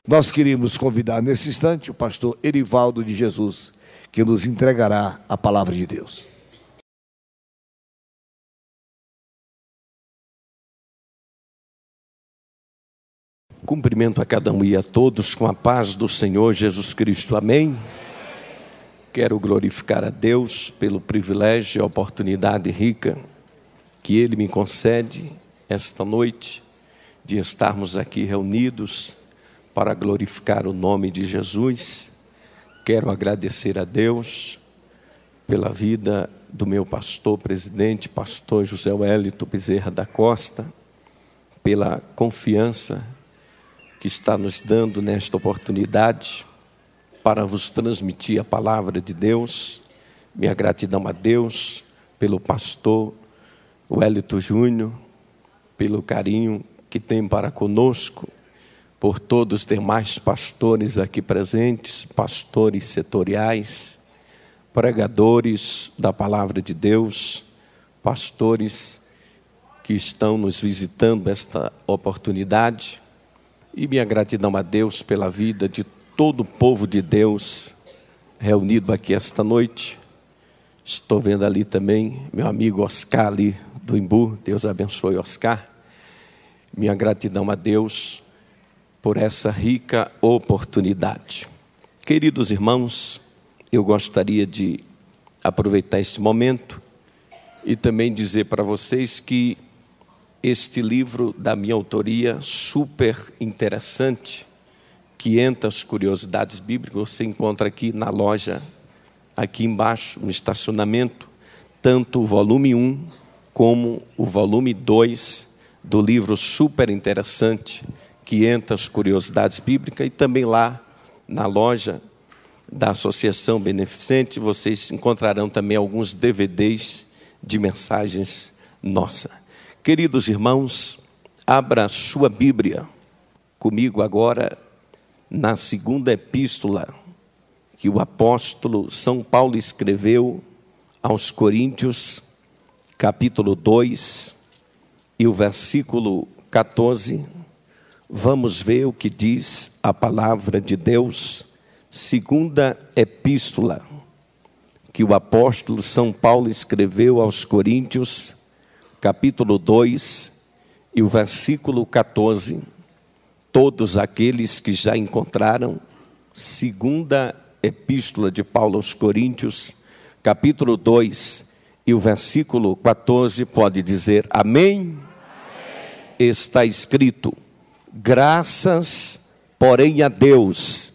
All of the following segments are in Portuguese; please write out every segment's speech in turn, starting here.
Nós queríamos convidar nesse instante o pastor Erivaldo de Jesus, que nos entregará a palavra de Deus. Cumprimento a cada um e a todos com a paz do Senhor Jesus Cristo. Amém? Quero glorificar a Deus pelo privilégio e a oportunidade rica que Ele me concede esta noite de estarmos aqui reunidos para glorificar o nome de Jesus. Quero agradecer a Deus pela vida do meu pastor presidente, pastor José Wellington Bezerra da Costa, pela confiança que está nos dando nesta oportunidade para vos transmitir a palavra de Deus. Minha gratidão a Deus pelo pastor Wellington Júnior, pelo carinho que tem para conosco, por todos os demais pastores aqui presentes, pastores setoriais, pregadores da palavra de Deus, pastores que estão nos visitando esta oportunidade, e minha gratidão a Deus pela vida de todo o povo de Deus reunido aqui esta noite. Estou vendo ali também meu amigo Oscar ali do Imbu. Deus abençoe Oscar. Minha gratidão a Deus por essa rica oportunidade. Queridos irmãos, eu gostaria de aproveitar este momento e também dizer para vocês que este livro da minha autoria, super interessante, 500 curiosidades bíblicas, você encontra aqui na loja, aqui embaixo, no estacionamento, tanto o volume 1 como o volume 2 do livro super interessante, 500 curiosidades bíblicas, e também lá na loja da Associação Beneficente, vocês encontrarão também alguns DVDs de mensagens nossas. Queridos irmãos, abra sua Bíblia comigo agora na segunda epístola que o apóstolo São Paulo escreveu aos Coríntios, capítulo 2 e o versículo 14. Vamos ver o que diz a palavra de Deus, segunda epístola que o apóstolo São Paulo escreveu aos Coríntios, capítulo 2 e o versículo 14. Todos aqueles que já encontraram, segunda epístola de Paulo aos Coríntios, capítulo 2 e o versículo 14, pode dizer amém? Amém. Está escrito: graças, porém, a Deus,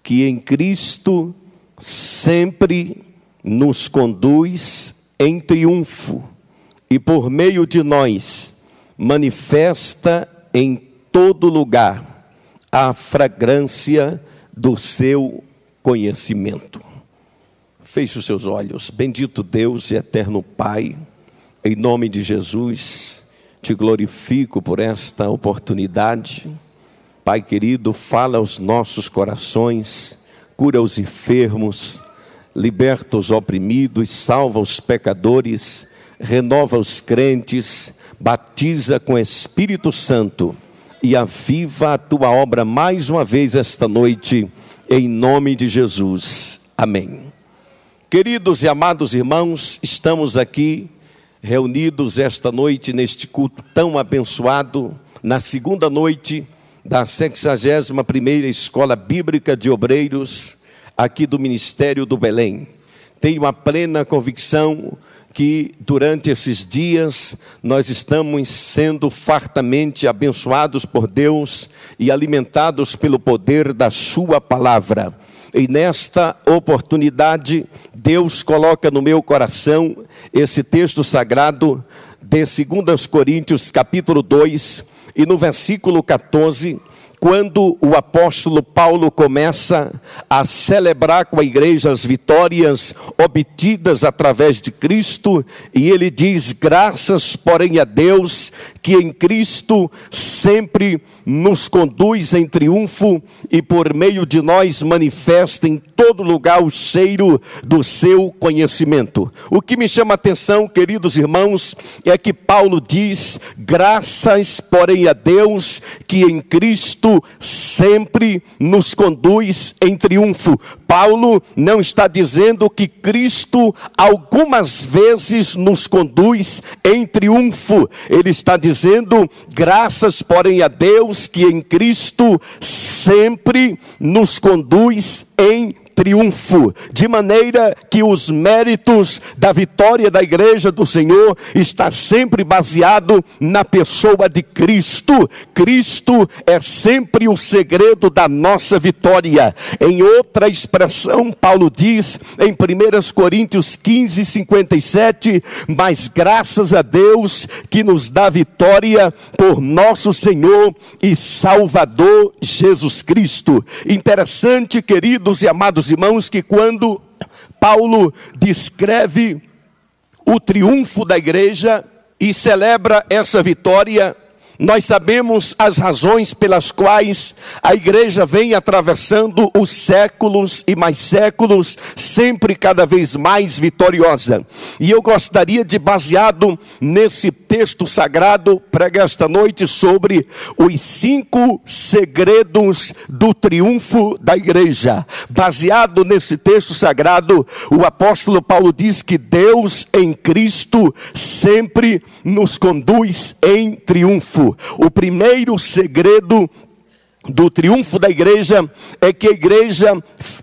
que em Cristo sempre nos conduz em triunfo, e por meio de nós manifesta em todo lugar a fragrância do seu conhecimento. Feche os seus olhos. Bendito Deus e eterno Pai, em nome de Jesus, te glorifico por esta oportunidade. Pai querido, fala aos nossos corações, cura os enfermos, liberta os oprimidos, salva os pecadores, renova os crentes, batiza com Espírito Santo e aviva a tua obra mais uma vez esta noite, em nome de Jesus. Amém. Queridos e amados irmãos, estamos aqui reunidos esta noite neste culto tão abençoado, na segunda noite da 61ª Escola Bíblica de Obreiros, aqui do Ministério do Belém. Tenho a plena convicção que durante esses dias nós estamos sendo fartamente abençoados por Deus e alimentados pelo poder da sua palavra. E nesta oportunidade, Deus coloca no meu coração esse texto sagrado de 2 Coríntios, capítulo 2, e no versículo 14, quando o apóstolo Paulo começa a celebrar com a igreja as vitórias obtidas através de Cristo, e ele diz: graças, porém, a Deus, que em Cristo sempre nos conduz em triunfo e por meio de nós manifesta em todo lugar o cheiro do seu conhecimento. O que me chama a atenção, queridos irmãos, é que Paulo diz: graças, porém, a Deus, que em Cristo Cristo sempre nos conduz em triunfo. Paulo não está dizendo que Cristo algumas vezes nos conduz em triunfo. Ele está dizendo, graças, porém, a Deus que em Cristo sempre nos conduz em triunfo, de maneira que os méritos da vitória da igreja do Senhor está sempre baseado na pessoa de Cristo. Cristo é sempre o segredo da nossa vitória. Em outra expressão, Paulo diz em 1 Coríntios 15, 57, mas graças a Deus que nos dá vitória por nosso Senhor e Salvador Jesus Cristo. Interessante, queridos e amados irmãos, que quando Paulo descreve o triunfo da igreja e celebra essa vitória, nós sabemos as razões pelas quais a igreja vem atravessando os séculos e mais séculos, sempre cada vez mais vitoriosa. E eu gostaria de, baseado nesse texto sagrado, pregar esta noite sobre os 5 segredos do triunfo da igreja. Baseado nesse texto sagrado, o apóstolo Paulo diz que Deus em Cristo sempre nos conduz em triunfo. O primeiro segredo do triunfo da igreja é que a igreja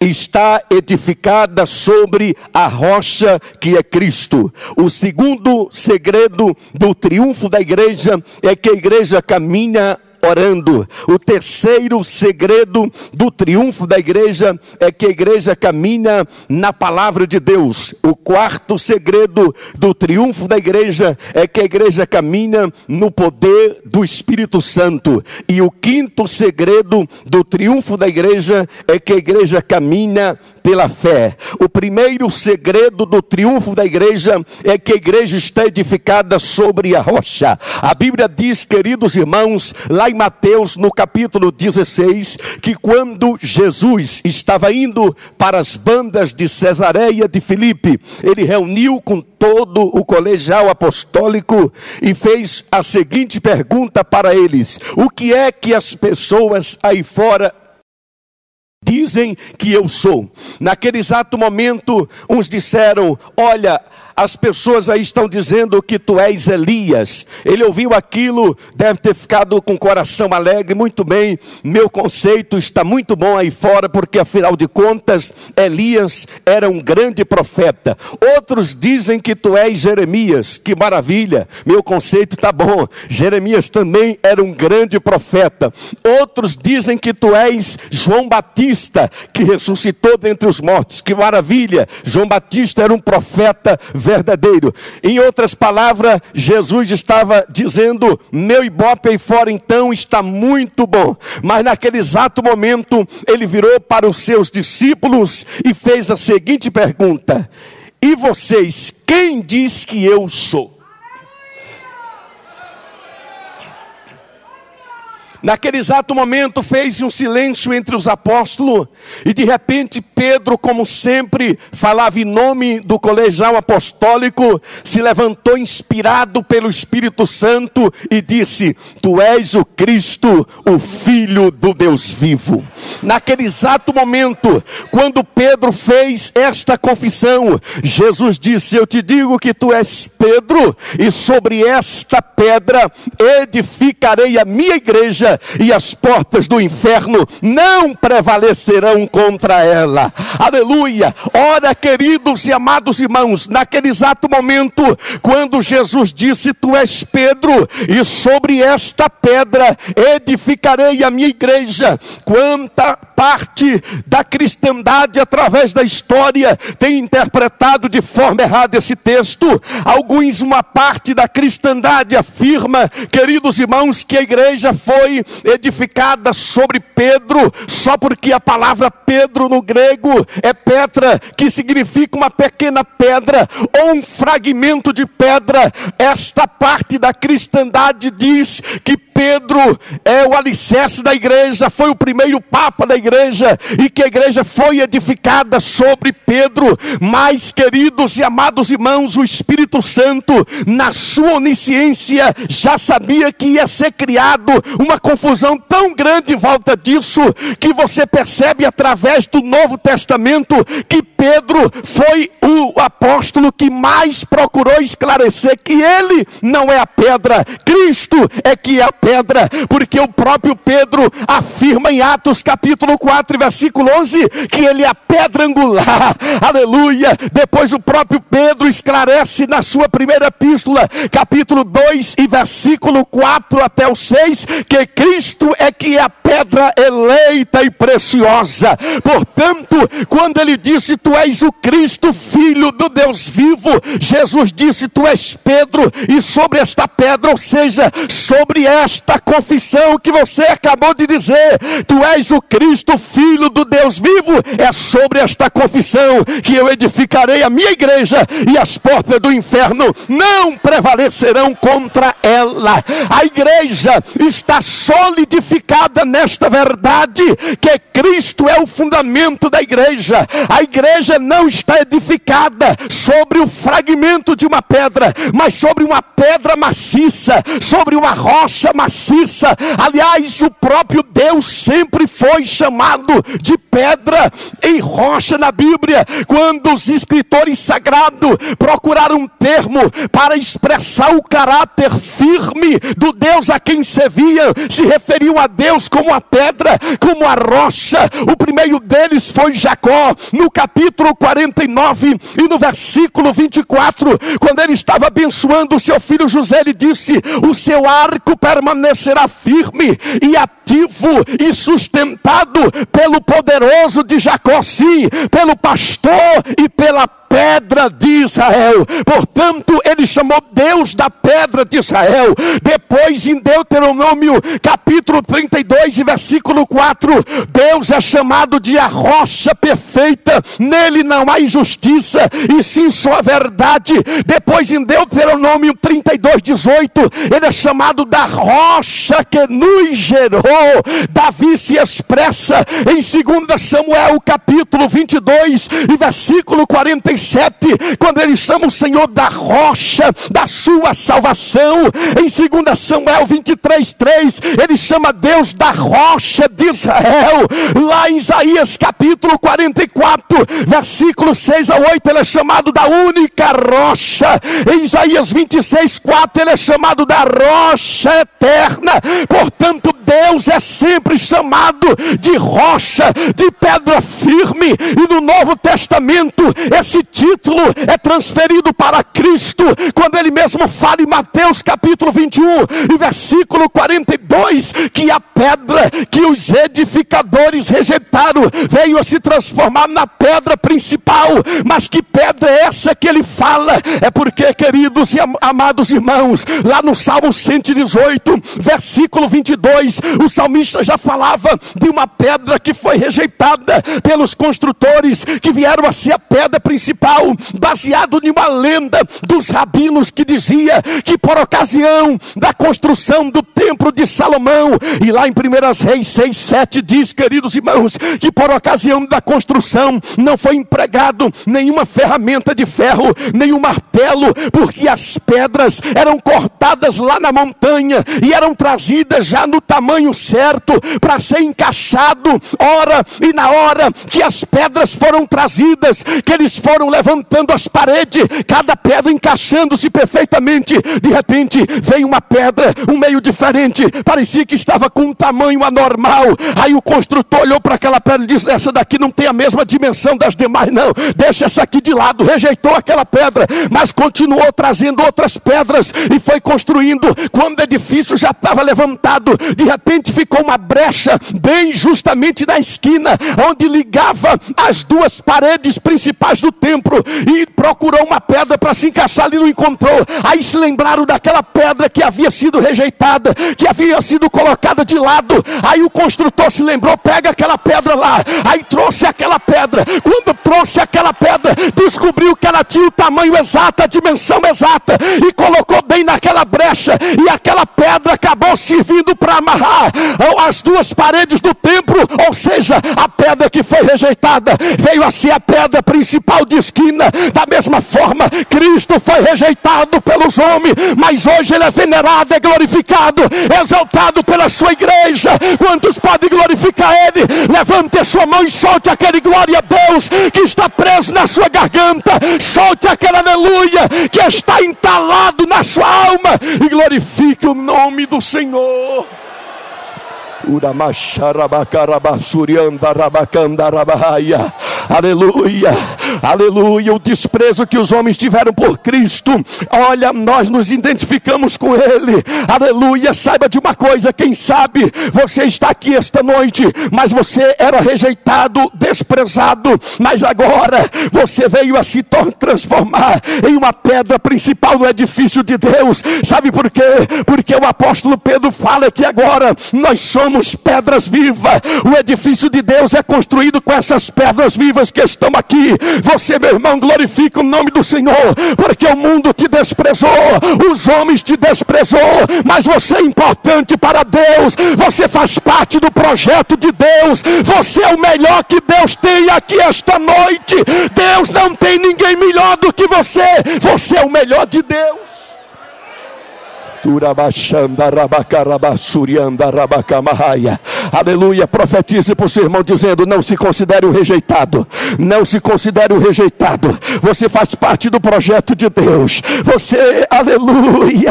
está edificada sobre a rocha que é Cristo. O segundo segredo do triunfo da igreja é que a igreja caminha orando. O terceiro segredo do triunfo da igreja é que a igreja caminha na palavra de Deus. O quarto segredo do triunfo da igreja é que a igreja caminha no poder do Espírito Santo. E o quinto segredo do triunfo da igreja é que a igreja caminha pela fé. O primeiro segredo do triunfo da igreja é que a igreja está edificada sobre a rocha. A Bíblia diz, queridos irmãos, lá em Mateus, no capítulo 16, que quando Jesus estava indo para as bandas de Cesareia de Filipe, ele reuniu com todo o colegial apostólico e fez a seguinte pergunta para eles: o que é que as pessoas aí fora dizem que eu sou? Naquele exato momento, uns disseram: olha, as pessoas aí estão dizendo que tu és Elias. Ele ouviu aquilo, deve ter ficado com o coração alegre. Muito bem, meu conceito está muito bom aí fora, porque afinal de contas, Elias era um grande profeta. Outros dizem que tu és Jeremias. Que maravilha, meu conceito está bom. Jeremias também era um grande profeta. Outros dizem que tu és João Batista, que ressuscitou dentre os mortos. Que maravilha, João Batista era um profeta verdadeiro. Em outras palavras, Jesus estava dizendo: meu ibope aí fora então está muito bom. Mas naquele exato momento, ele virou para os seus discípulos e fez a seguinte pergunta: e vocês, quem diz que eu sou? Naquele exato momento fez um silêncio entre os apóstolos, e de repente Pedro, como sempre falava em nome do colegial apostólico, se levantou inspirado pelo Espírito Santo e disse: tu és o Cristo, o Filho do Deus vivo. Naquele exato momento, quando Pedro fez esta confissão, Jesus disse: eu te digo que tu és Pedro, e sobre esta pedra edificarei a minha igreja, e as portas do inferno não prevalecerão contra ela. Aleluia! Ora, queridos e amados irmãos, naquele exato momento, quando Jesus disse: tu és Pedro, e sobre esta pedra edificarei a minha igreja. Quanta parte da cristandade através da história tem interpretado de forma errada esse texto. Alguns, uma parte da cristandade afirma, queridos irmãos, que a igreja foi edificada sobre Pedro, só porque a palavra Pedro no grego é Petra, que significa uma pequena pedra, ou um fragmento de pedra. Esta parte da cristandade diz que Pedro é o alicerce da igreja, foi o primeiro papa da igreja, e que a igreja foi edificada sobre Pedro. Mas, queridos e amados irmãos, o Espírito Santo, na sua onisciência, já sabia que ia ser criado uma confusão tão grande em volta disso, que você percebe através do Novo Testamento que Pedro foi o apóstolo que mais procurou esclarecer que ele não é a pedra, Cristo é que é a pedra, porque o próprio Pedro afirma em Atos capítulo 4, versículo 11, que ele é a pedra angular, aleluia. Depois o próprio Pedro esclarece na sua primeira epístola, capítulo 2 e versículo 4 até o 6, que Cristo é que é a pedra eleita e preciosa. Portanto, quando ele disse, tu és o Cristo, filho do Deus vivo, Jesus disse, tu és Pedro, e sobre esta pedra, ou seja, sobre esta confissão que você acabou de dizer, tu és o Cristo, filho do Deus vivo, é sobre esta confissão que eu edificarei a minha igreja, e as portas do inferno não prevalecerão contra ela. A igreja está solidificada nesta verdade, que Cristo é o fundamento da igreja. A igreja não está edificada sobre o fragmento de uma pedra, mas sobre uma pedra maciça, sobre uma rocha maciça. Aliás, o próprio Deus sempre foi chamado de pedra e rocha na Bíblia. Quando os escritores sagrados procuraram um termo para expressar o caráter firme do Deus a quem serviam, se referiam a Deus como a pedra, como a rocha. O primeiro deles foi Jacó, no capítulo 49 e no versículo 24, quando ele estava abençoando o seu filho José, ele disse, o seu arco permanecerá firme e ativo e sustentado pelo poderoso de Jacó, sim, pelo pastor e pela pedra de Israel. Portanto, ele chamou Deus da pedra de Israel. Depois, em Deuteronômio capítulo 32 e versículo 4, Deus é chamado de a rocha perfeita, nele não há injustiça, e sim só a verdade. Depois, em Deuteronômio 32, 18, ele é chamado da rocha que nos gerou. Davi se expressa em 2 Samuel capítulo 22 e versículo 47, quando ele chama o Senhor da rocha da sua salvação. Em 2 Samuel 23, 3, ele chama Deus da rocha de Israel. Lá em Isaías capítulo 44, versículo 6 a 8, ele é chamado da única rocha. Em Isaías 26, 4, ele é chamado da rocha eterna. Portanto, Deus é sempre chamado de rocha, de pedra firme. E no Novo Testamento, esse título é transferido para Cristo, quando ele mesmo fala em Mateus capítulo 21 e versículo 42, que a pedra que os edificadores rejeitaram veio a se transformar na pedra principal. Mas que pedra é essa que ele fala? É porque, queridos e amados irmãos, lá no Salmo 118, versículo 22, o salmista já falava de uma pedra que foi rejeitada pelos construtores, que vieram a ser a pedra principal, baseado em uma lenda dos rabinos que dizia que por ocasião da construção do templo de Salomão, e lá em 1 Reis 6, 7 diz, queridos irmãos, que por ocasião da construção não foi empregado nenhuma ferramenta de ferro, nenhum martelo, porque as pedras eram cortadas lá na montanha e eram trazidas já no tamanho certo para ser encaixado. Ora, e na hora que as pedras foram trazidas, que eles foram levantando as paredes, cada pedra encaixando-se perfeitamente, de repente veio uma pedra um meio diferente, parecia que estava com um tamanho anormal. Aí o construtor olhou para aquela pedra e disse, essa daqui não tem a mesma dimensão das demais não, deixa essa aqui de lado. Rejeitou aquela pedra, mas continuou trazendo outras pedras e foi construindo. Quando o edifício já estava levantado, de repente ficou uma brecha bem justamente na esquina onde ligava as duas paredes principais do templo, e procurou uma pedra para se encaixar ali, não encontrou. Aí se lembraram daquela pedra que havia sido rejeitada, que havia sido colocada de lado. Aí o construtor se lembrou, pega aquela pedra lá. Aí trouxe aquela pedra. Quando trouxe aquela pedra, descobriu que ela tinha o tamanho exato, a dimensão exata, e colocou bem naquela brecha, e aquela pedra acabou servindo para amarrar as duas paredes do templo. Ou seja, a pedra que foi rejeitada veio a ser a pedra principal de esquina. Da mesma forma, Cristo foi rejeitado pelos homens, mas hoje ele é venerado, é glorificado, exaltado pela sua igreja. Quantos podem glorificar ele? Levante a sua mão e solte aquele glória a Deus que está preso na sua garganta. Solte aquele aleluia que está entalado na sua alma e glorifique o nome do Senhor. Aleluia, aleluia. O desprezo que os homens tiveram por Cristo, olha, nós nos identificamos com ele. Aleluia. Saiba de uma coisa, quem sabe você está aqui esta noite, mas você era rejeitado, desprezado, mas agora você veio a se transformar em uma pedra principal no edifício de Deus. Sabe por quê? Porque o apóstolo Pedro fala que agora nós somos pedras vivas. O edifício de Deus é construído com essas pedras vivas que estão aqui. Você, meu irmão, glorifica o nome do Senhor, porque o mundo te desprezou, os homens te desprezou, mas você é importante para Deus. Você faz parte do projeto de Deus. Você é o melhor que Deus tem aqui esta noite. Deus não tem ninguém melhor do que você. Você é o melhor de Deus. Aleluia. Profetize para o seu irmão dizendo: não se considere um rejeitado, não se considere um rejeitado. Você faz parte do projeto de Deus. Você, aleluia,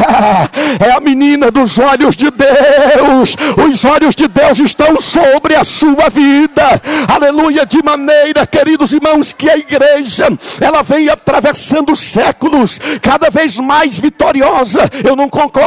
é a menina dos olhos de Deus. Os olhos de Deus estão sobre a sua vida, aleluia, de maneira, queridos irmãos, que a igreja, ela vem atravessando séculos cada vez mais vitoriosa. Eu não concordo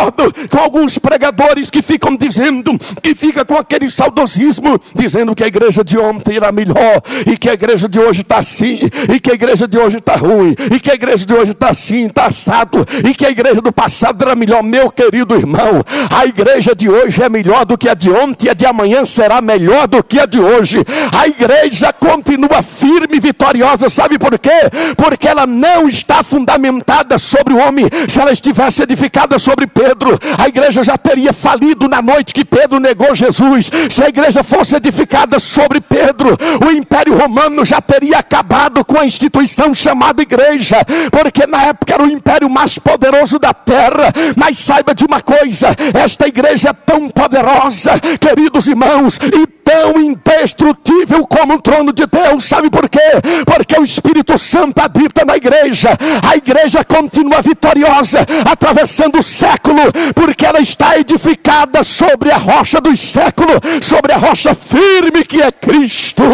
com alguns pregadores que ficam dizendo, que fica com aquele saudosismo, dizendo que a igreja de ontem era melhor, e que a igreja de hoje está assim, e que a igreja de hoje está ruim, e que a igreja de hoje está assim, está assado, e que a igreja do passado era melhor. Meu querido irmão, a igreja de hoje é melhor do que a de ontem, e a de amanhã será melhor do que a de hoje. A igreja continua firme e vitoriosa. Sabe por quê? Porque ela não está fundamentada sobre o homem. Se ela estivesse edificada sobre Pedro, a igreja já teria falido na noite que Pedro negou Jesus. Se a igreja fosse edificada sobre Pedro, o Império Romano já teria acabado com a instituição chamada igreja, porque na época era o império mais poderoso da terra. Mas saiba de uma coisa, esta igreja é tão poderosa, queridos irmãos, e tão indestrutível como o trono de Deus. Sabe por quê? Porque o Espírito Santo habita na igreja. A igreja continua vitoriosa, atravessando o século, porque ela está edificada sobre a rocha dos séculos, sobre a rocha firme que é Cristo.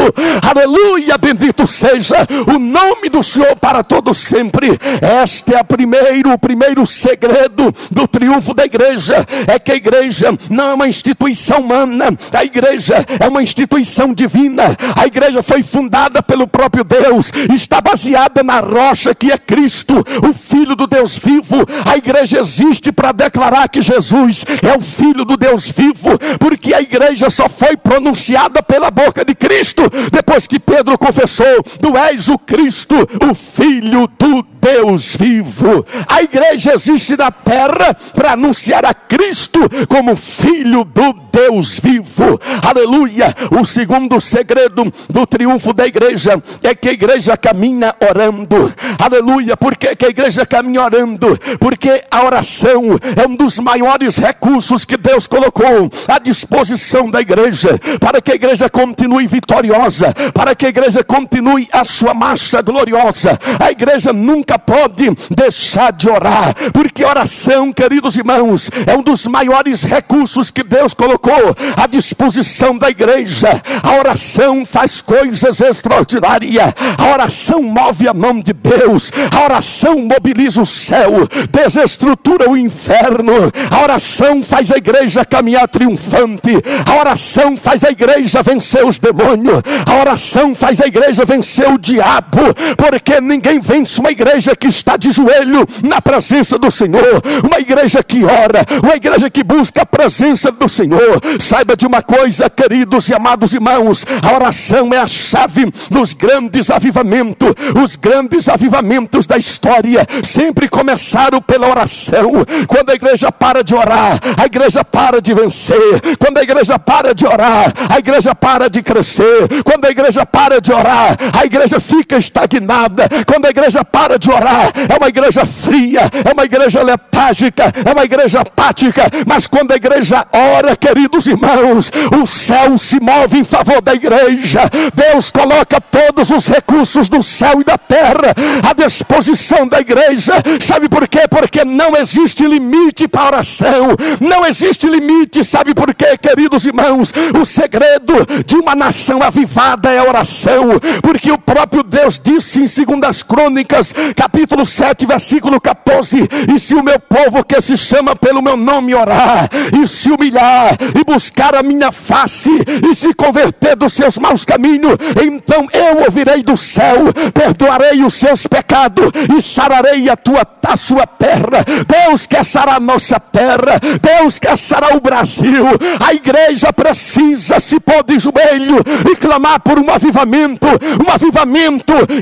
Aleluia, bendito seja o nome do Senhor para todos sempre. Este é o primeiro segredo do triunfo da igreja, é que a igreja não é uma instituição humana, a igreja é uma instituição divina. A igreja foi fundada pelo próprio Deus, está baseada na rocha que é Cristo, o Filho do Deus vivo. A igreja existe para declarar que Jesus é o Filho do Deus vivo, porque a igreja só foi pronunciada pela boca de Cristo depois que Pedro confessou: tu és o Cristo, o Filho do Deus vivo. A igreja existe na terra para anunciar a Cristo como Filho do Deus vivo. Aleluia. O segundo segredo do triunfo da igreja é que a igreja caminha orando. Aleluia. Por que a igreja caminha orando? Porque a oração é um dos maiores recursos que Deus colocou à disposição da igreja, para que a igreja continue vitoriosa, para que a igreja continue a sua marcha gloriosa. A igreja nunca pode deixar de orar, porque oração, queridos irmãos, é um dos maiores recursos que Deus colocou colocou à disposição da igreja. A oração faz coisas extraordinárias. A oração move a mão de Deus. A oração mobiliza o céu, desestrutura o inferno. A oração faz a igreja caminhar triunfante. A oração faz a igreja vencer os demônios. A oração faz a igreja vencer o diabo, porque ninguém vence uma igreja que está de joelho na presença do Senhor, uma igreja que ora, uma igreja que busca a presença do Senhor. Saiba de uma coisa, queridos e amados irmãos, a oração é a chave dos grandes avivamentos. Os grandes avivamentos da história sempre começaram pela oração. Quando a igreja para de orar, a igreja para de vencer. Quando a igreja para de orar, a igreja para de crescer. Quando a igreja para de orar, a igreja fica estagnada. Quando a igreja para de orar, é uma igreja fria, é uma igreja letárgica, é uma igreja apática. Mas quando a igreja ora, queridos irmãos, o céu se move em favor da igreja. Deus coloca todos os recursos do céu e da terra à disposição da igreja. Sabe por quê? Porque não existe limite para a oração. Não existe limite. Sabe por quê, queridos irmãos? O segredo de uma nação avivada é a oração. Porque o próprio Deus disse em 2 Crônicas, capítulo 7, versículo 14: e se o meu povo que se chama pelo meu nome orar, e se humilhar, e buscar a minha face, e se converter dos seus maus caminhos, então eu ouvirei do céu, perdoarei os seus pecados, e sararei a sua terra. Deus quer sarar a nossa terra. Deus quer sarar o Brasil. A igreja precisa se pôr de joelho e clamar por um avivamento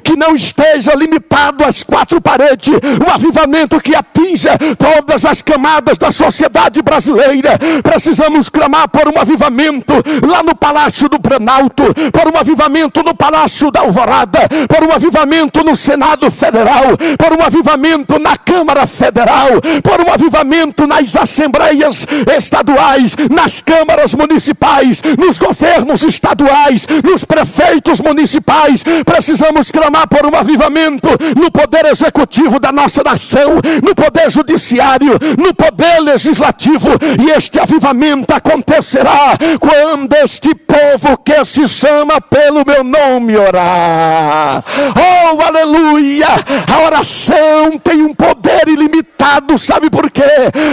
que não esteja limitado às quatro paredes, um avivamento que atinja todas as camadas da sociedade brasileira. Precisamos clamar por um avivamento lá no Palácio do Planalto, por um avivamento no Palácio da Alvorada, por um avivamento no Senado Federal, por um avivamento na Câmara Federal, por um avivamento nas assembleias estaduais, nas câmaras municipais, nos governos estaduais, nos prefeitos municipais. Precisamos clamar por um avivamento no poder executivo da nossa nação, no poder judiciário, no poder legislativo. E este avivamento acontecerá quando este povo que se chama pelo meu nome orar. Oh, aleluia! A oração tem um poder ilimitado. Sabe por quê?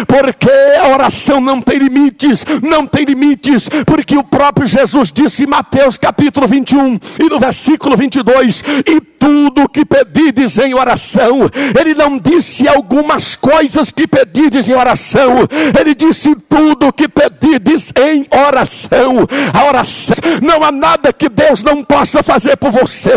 Porque a oração não tem limites. Não tem limites, porque o próprio Jesus disse em Mateus capítulo 21 e no versículo 22: e tudo que pedides em oração. Ele não disse algumas coisas que pedides em oração. Ele disse tudo que pedides em oração. A oração, não há nada que Deus não possa fazer por você.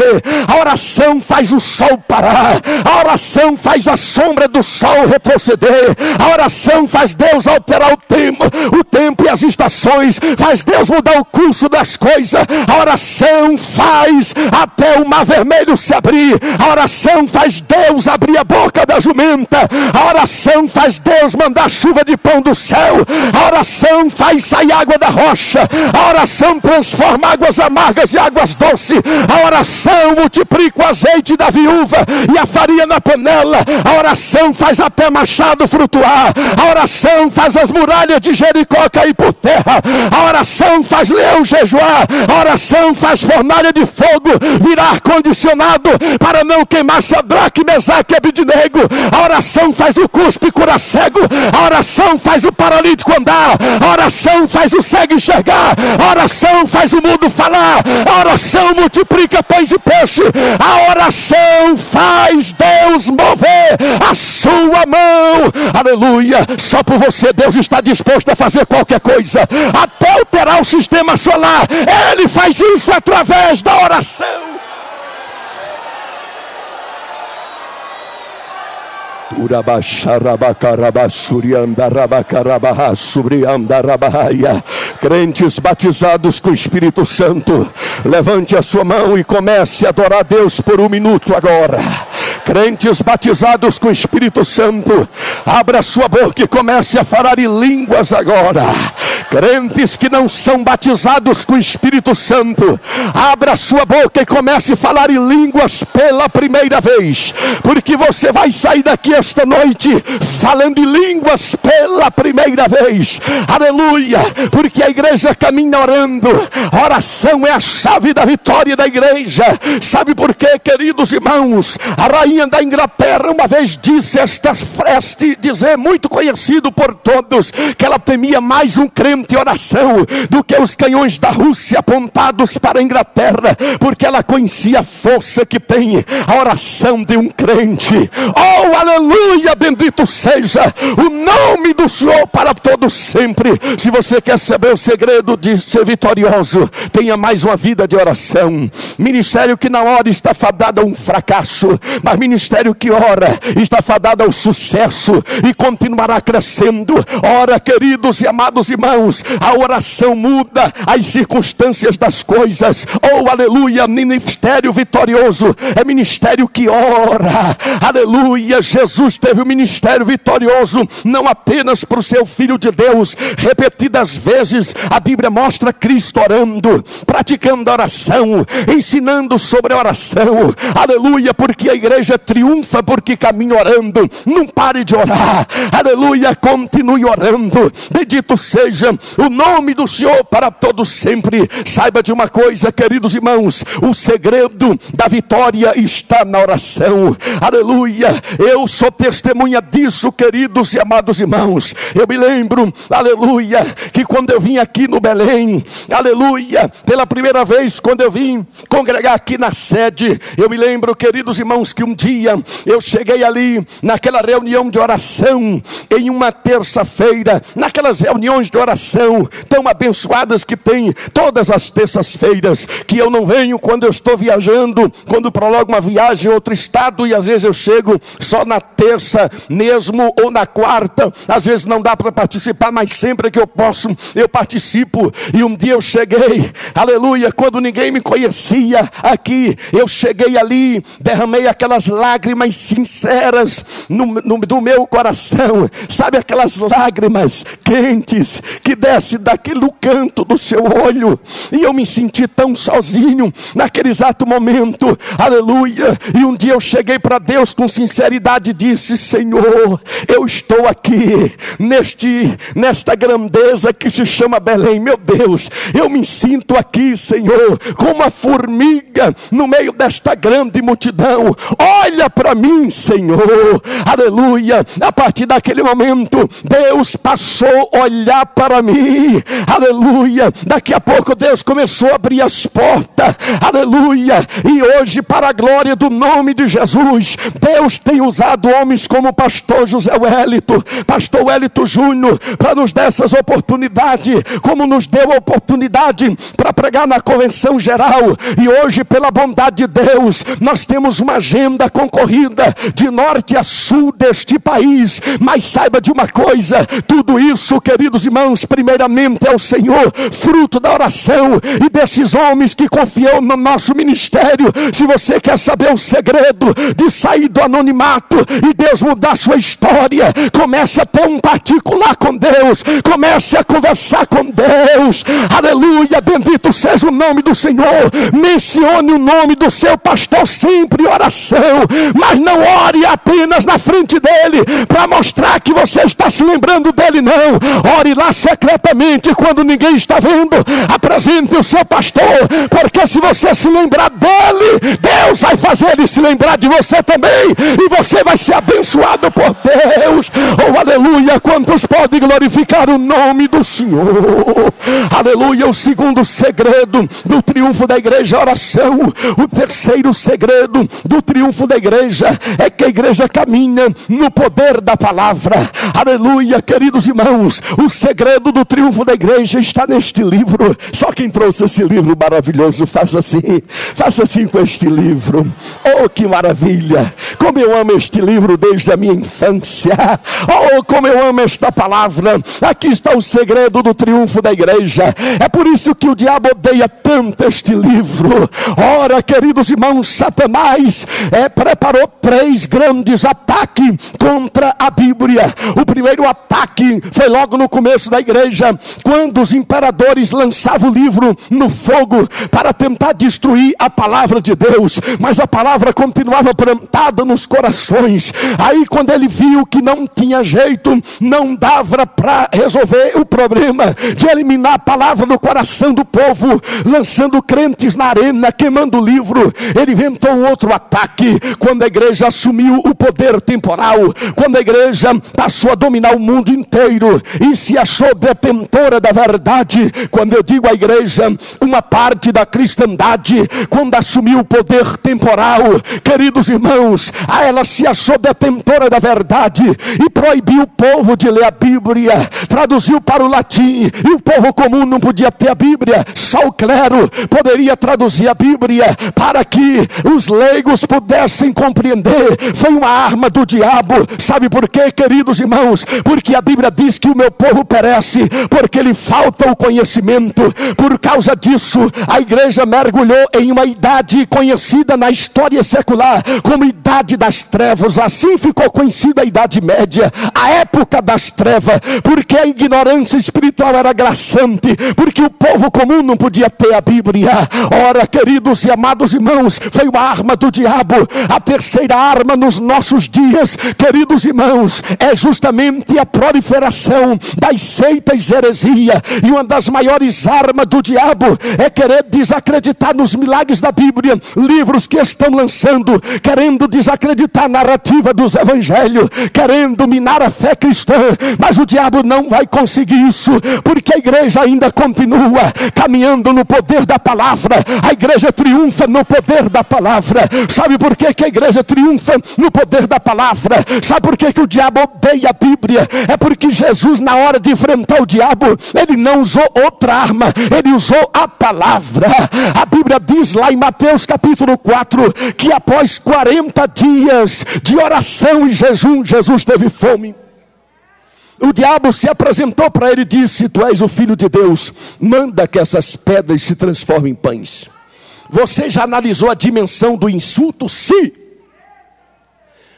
A oração faz o sol parar. A oração faz a sombra do sol retroceder. A oração faz Deus alterar o tempo e as estações. Faz Deus mudar o curso das coisas. A oração faz até o mar vermelho se abrir. A oração faz Deus abrir a boca da jumenta. A oração faz Deus mandar chuva de pão do céu. A oração faz sair água da rocha. A oração transforma águas amargas em águas doces. A oração multiplica o azeite da viúva e a farinha na panela. A oração faz até machado flutuar. A oração faz as muralhas de Jericó cair por terra. A oração faz leão jejuar. A oração faz fornalha de fogo virar ar-condicionado para não queimar Sadraque, Mesaque e Abednego. A oração faz o cuspe curar cego. A oração faz o paralítico andar. A oração faz o cego enxergar. A oração faz o mundo falar. A oração multiplica pães e peixe. A oração faz Deus mover a sua mão. Aleluia. Só por você Deus está disposto a fazer qualquer coisa, até alterar o sistema solar. Ele faz isso através da oração. Crentes batizados com o Espírito Santo, levante a sua mão e comece a adorar a Deus por um minuto agora. Crentes batizados com o Espírito Santo, abra a sua boca e comece a falar em línguas agora. Crentes que não são batizados com o Espírito Santo, abra sua boca e comece a falar em línguas pela primeira vez, porque você vai sair daqui esta noite falando em línguas pela primeira vez. Aleluia, porque a igreja caminha orando. Oração é a chave da vitória da igreja. Sabe por quê, queridos irmãos? A rainha da Inglaterra uma vez disse esta frase, dizer muito conhecido por todos, que ela temia mais um crente em oração do que os canhões da Rússia apontados para a Inglaterra, porque ela conhecia a força que tem a oração de um crente. Oh, aleluia, bendito seja o nome do Senhor para todos sempre. Se você quer saber o segredo de ser vitorioso, tenha mais uma vida de oração. Ministério que não ora está fadado a um fracasso, mas ministério que ora está fadado ao sucesso e continuará crescendo. Ora, queridos e amados irmãos, a oração muda as circunstâncias das coisas. Oh, aleluia, ministério vitorioso é ministério que ora. Aleluia, Jesus teve um ministério vitorioso, não apenas para o seu Filho de Deus. Repetidas vezes a Bíblia mostra Cristo orando, praticando oração, ensinando sobre a oração. Aleluia, porque a igreja triunfa porque caminha orando. Não pare de orar. Aleluia, continue orando. Bendito seja o nome do Senhor para todos sempre. Saiba de uma coisa, queridos irmãos, o segredo da vitória está na oração. Aleluia, eu sou testemunha disso, queridos e amados irmãos. Eu me lembro, aleluia, que quando eu vim aqui no Belém, aleluia, pela primeira vez quando eu vim congregar aqui na sede, eu me lembro, queridos irmãos, que um dia eu cheguei ali naquela reunião de oração, em uma terça-feira, naquelas reuniões de oração tão abençoadas que tem todas as terças-feiras, que eu não venho quando eu estou viajando, quando prologo uma viagem em outro estado, e às vezes eu chego só na terça mesmo, ou na quarta, às vezes não dá para participar, mas sempre que eu posso, eu participo. E um dia eu cheguei, aleluia, quando ninguém me conhecia aqui, eu cheguei ali, derramei aquelas lágrimas sinceras do meu coração, sabe, aquelas lágrimas quentes que desce daquele canto do seu olho, e eu me senti tão sozinho naquele exato momento, aleluia. E um dia eu cheguei para Deus com sinceridade e disse: Senhor, eu estou aqui nesta grandeza que se chama Belém, meu Deus, eu me sinto aqui, Senhor, como uma formiga no meio desta grande multidão. Olha para mim, Senhor, aleluia. A partir daquele momento Deus passou a olhar para mim, aleluia. Daqui a pouco Deus começou a abrir as portas, aleluia. E hoje, para a glória do nome de Jesus, Deus tem usado homens como o pastor José Wellito, pastor Wellito Júnior, para nos dar essas oportunidades, como nos deu a oportunidade para pregar na convenção geral. E hoje, pela bondade de Deus, nós temos uma agenda concorrida de norte a sul deste país. Mas saiba de uma coisa, tudo isso, queridos irmãos, primeiramente é o Senhor, fruto da oração e desses homens que confiam no nosso ministério. Se você quer saber o segredo de sair do anonimato e Deus mudar a sua história, comece a ter um particular com Deus, comece a conversar com Deus, aleluia, bendito seja o nome do Senhor. Mencione o nome do seu pastor sempre em oração, mas não ore apenas na frente dele para mostrar que você está se lembrando dele, não. Ore lá secretamente, quando ninguém está vendo, apresente o seu pastor, porque se você se lembrar dele, Deus vai fazer ele se lembrar de você também, e você vai ser abençoado por Deus. Oh, aleluia, quantos podem glorificar o nome do Senhor? Aleluia. O segundo segredo do triunfo da igreja é a oração. O terceiro segredo do triunfo da igreja é que a igreja caminha no poder da palavra. Aleluia, queridos irmãos, o segredo do triunfo da igreja está neste livro. Só quem trouxe esse livro maravilhoso, faça assim com este livro. Oh, que maravilha, como eu amo este livro desde a minha infância. Oh, como eu amo esta palavra. Aqui está o segredo do triunfo da igreja. É por isso que o diabo odeia tanto este livro. Ora, queridos irmãos, Satanás preparou 3 grandes ataques contra a Bíblia. O primeiro ataque foi logo no começo da igreja, quando os imperadores lançavam o livro no fogo para tentar destruir a palavra de Deus, mas a palavra continuava plantada nos corações. Aí quando ele viu que não tinha jeito, não dava para resolver o problema de eliminar a palavra do coração do povo, lançando crentes na arena, queimando o livro, ele inventou um outro ataque. Quando a igreja assumiu o poder temporal, quando a igreja passou a dominar o mundo inteiro e se achou detentora da verdade. Quando eu digo a igreja, uma parte da cristandade, quando assumiu o poder temporal, queridos irmãos, ela se achou detentora da verdade e proibiu o povo de ler a Bíblia, traduziu para o latim, e o povo comum não podia ter a Bíblia, só o clero poderia traduzir a Bíblia para que os leigos pudessem compreender. Foi uma arma do diabo. Sabe por quê, queridos irmãos? Porque a Bíblia diz que o meu povo perece porque lhe falta o conhecimento. Por causa disso, a igreja mergulhou em uma idade conhecida na história secular como idade das trevas. Assim ficou conhecida a Idade Média, a época das trevas, porque a ignorância espiritual era graçante, porque o povo comum não podia ter a Bíblia. Ora, queridos e amados irmãos, foi uma arma do diabo. A terceira arma nos nossos dias, queridos irmãos, é justamente a proliferação das seitas e heresia. E uma das maiores armas do diabo é querer desacreditar nos milagres da Bíblia, livros que estão lançando, querendo desacreditar a narrativa dos evangelhos, querendo minar a fé cristã. Mas o diabo não vai conseguir isso, porque a igreja ainda continua caminhando no poder da palavra. A igreja triunfa no poder da palavra. Sabe por que a igreja triunfa no poder da palavra? Sabe por que o diabo odeia a Bíblia? É porque Jesus, na hora de enfrentar o diabo, ele não usou outra arma, ele usou a palavra. A Bíblia diz lá em Mateus capítulo 4, que após 40 dias de oração e jejum, Jesus teve fome. O diabo se apresentou para ele e disse: tu és o Filho de Deus, manda que essas pedras se transformem em pães. Você já analisou a dimensão do insulto? Se